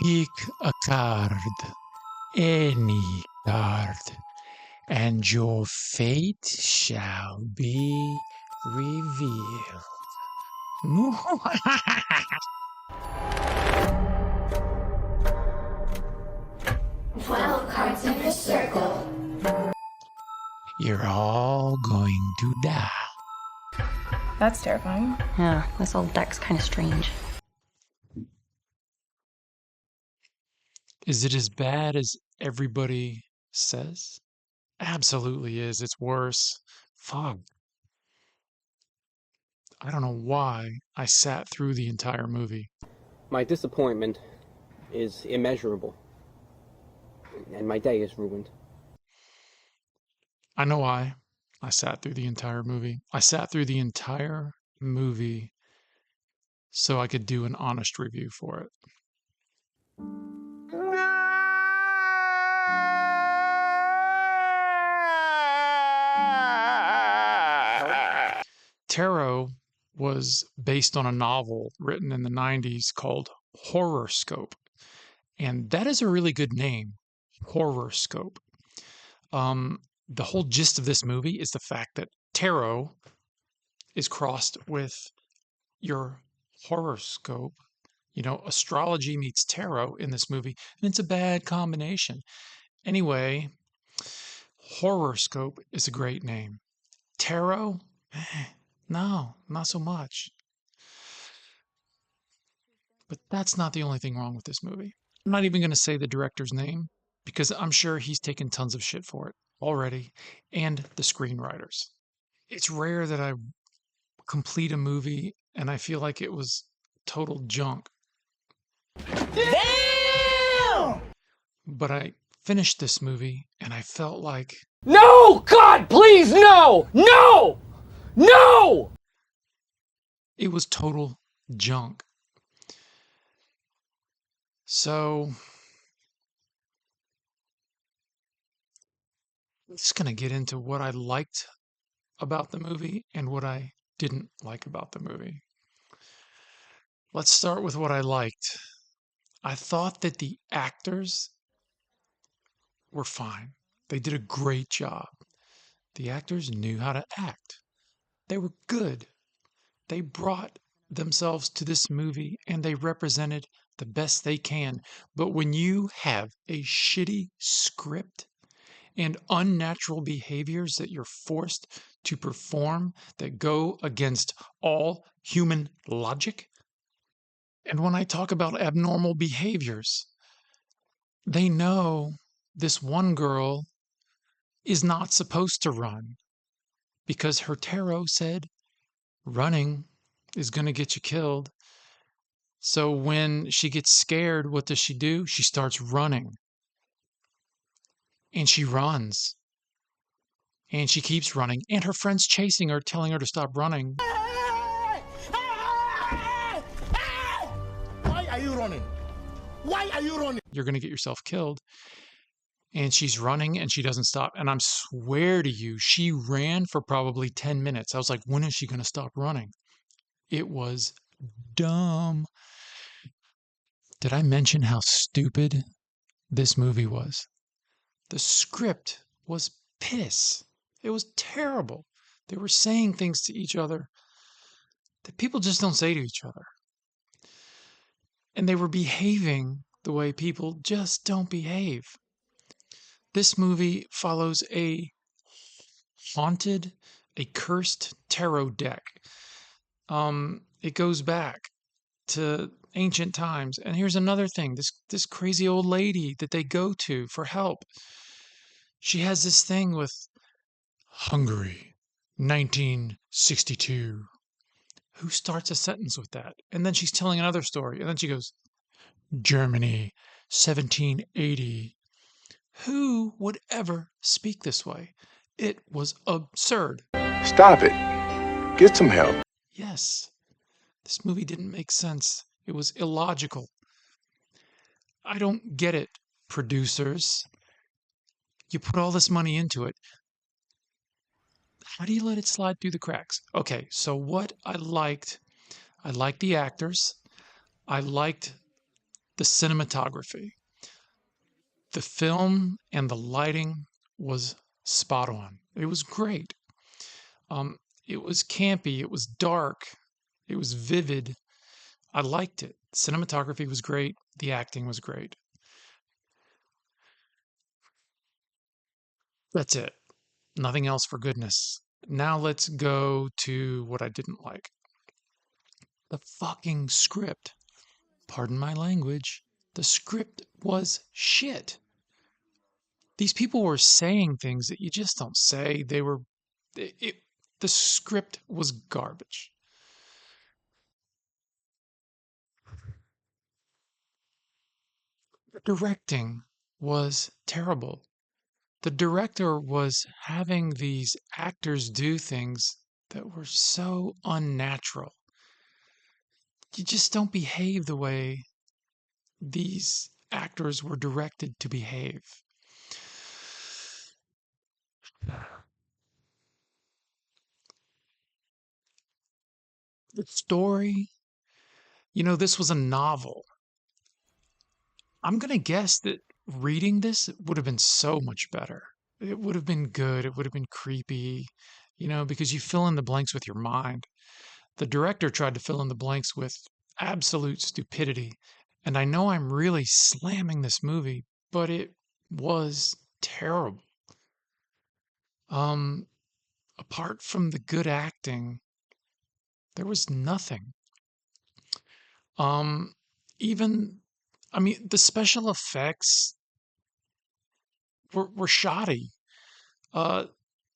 Pick a card, any card, and your fate shall be revealed. Twelve cards in a circle. You're all going to die. That's terrifying. Yeah, this old deck's kind of strange. Is it as bad as everybody says? Absolutely is. It's worse. Fuck. I don't know why I sat through the entire movie. My disappointment is immeasurable, and my day is ruined. I know why I sat through the entire movie. I sat through the entire movie so I could do an honest review for it. Tarot was based on a novel written in the 90s called Horoscope. And that is a really good name, Horoscope. The whole gist of this movie is the fact that tarot is crossed with your horoscope. You know, astrology meets tarot in this movie, and it's a bad combination. Anyway, Horoscope is a great name. Tarot? No, not so much. But that's not the only thing wrong with this movie. I'm not even going to say the director's name because I'm sure he's taken tons of shit for it already, and the screenwriters. It's rare that I complete a movie and I feel like it was total junk. Damn! But I finished this movie and I felt like... No! God, please, no! No! No! It was total junk. So... I'm just going to get into what I liked about the movie and what I didn't like about the movie. Let's start with what I liked. I thought that the actors were fine. They did a great job. The actors knew how to act. They were good. They brought themselves to this movie and they represented the best they can. But when you have a shitty script and unnatural behaviors that you're forced to perform that go against all human logic, and when I talk about abnormal behaviors, they know this one girl is not supposed to run because her tarot said running is going to get you killed. So when she gets scared, what does she do? She starts running. And she runs. And she keeps running. And her friend's chasing her, telling her to stop running. Why are you running? Why are you running? You're going to get yourself killed. And she's running and she doesn't stop. And I swear to you, she ran for probably 10 minutes. I was like, when is she going to stop running? It was dumb. Did I mention how stupid this movie was? The script was piss. It was terrible. They were saying things to each other that people just don't say to each other. And they were behaving the way people just don't behave. This movie follows a haunted, a cursed tarot deck. It goes back to ancient times. And here's another thing. This crazy old lady that they go to for help. She has this thing with Hungary, 1962. Who starts a sentence with that? And then she's telling another story. And then she goes, Germany, 1780. Who would ever speak this way? It was absurd. Stop it. Get some help. Yes, this movie didn't make sense. It was illogical. I don't get it, producers. You put all this money into it. How do you let it slide through the cracks? Okay, so what I liked the actors. I liked the cinematography. The film and the lighting was spot on. It was great. Um, it was campy. It was dark. It was vivid. I liked it. Cinematography was great. The acting was great. That's it. Nothing else for goodness. Now let's go to what I didn't like. The fucking script. Pardon my language. The script was shit. These people were saying things that you just don't say. The script was garbage. The directing was terrible. The director was having these actors do things that were so unnatural. You just don't behave the way these actors were directed to behave. The story, this was a novel. I'm going to guess that reading this would have been so much better. It would have been good. It would have been creepy, because you fill in the blanks with your mind. The director tried to fill in the blanks with absolute stupidity. And I know I'm really slamming this movie, but it was terrible. Apart from the good acting, there was nothing. Um, even, the special effects were shoddy. Uh,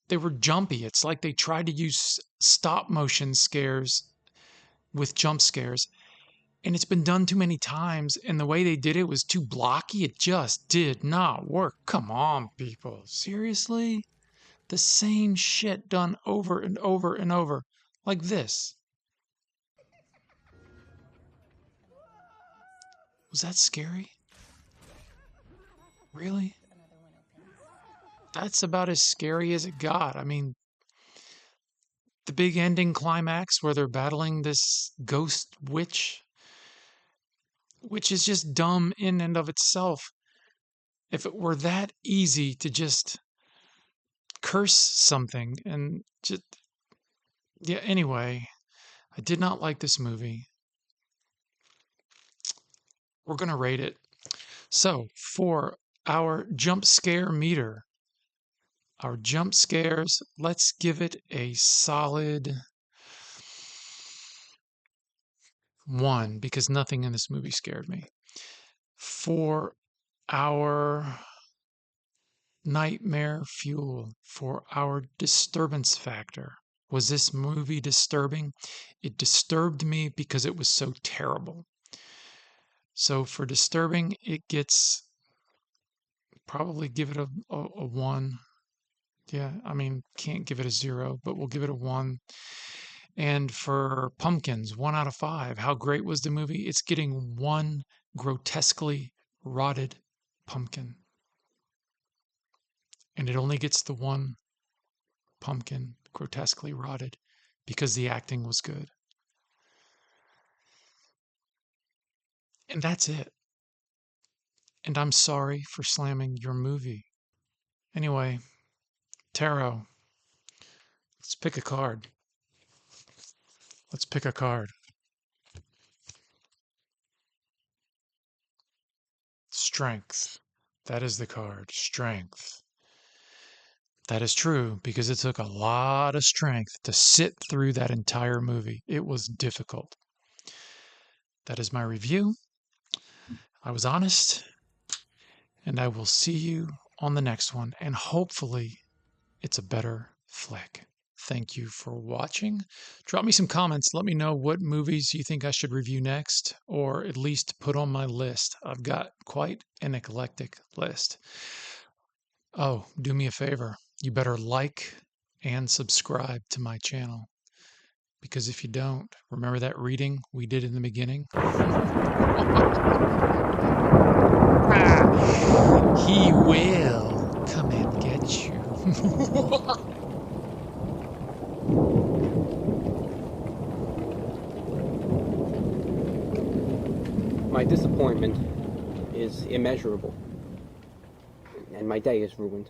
they were jumpy. It's like they tried to use stop motion scares with jump scares, and it's been done too many times, and the way they did it was too blocky. It just did not work. Come on, people. Seriously? The same shit done over and over and over. Like this. Was that scary? Really? That's about as scary as it got. The big ending climax where they're battling this ghost witch, which is just dumb in and of itself. If it were that easy to just curse something and just, yeah, anyway, I did not like this movie. We're going to rate it. So, for our jump scare meter, our jump scares, let's give it a solid 1 because nothing in this movie scared me. For our nightmare fuel, for our disturbance factor, was this movie disturbing? It disturbed me because it was so terrible. So for disturbing, it gets, probably give it a 1. Yeah, can't give it a 0, but we'll give it a 1. And for pumpkins, 1 out of 5. How great was the movie? It's getting 1 grotesquely rotted pumpkin. And it only gets the 1 pumpkin grotesquely rotted because the acting was good. And that's it. And I'm sorry for slamming your movie. Anyway, tarot. Let's pick a card. Let's pick a card. Strength. That is the card. Strength. That is true because it took a lot of strength to sit through that entire movie. It was difficult. That is my review. I was honest, and I will see you on the next one, and hopefully it's a better flick. Thank you for watching. Drop me some comments. Let me know what movies you think I should review next, or at least put on my list. I've got quite an eclectic list. Oh, do me a favor. You better like and subscribe to my channel. Because if you don't, remember that reading we did in the beginning? He will come and get you. My disappointment is immeasurable, and my day is ruined.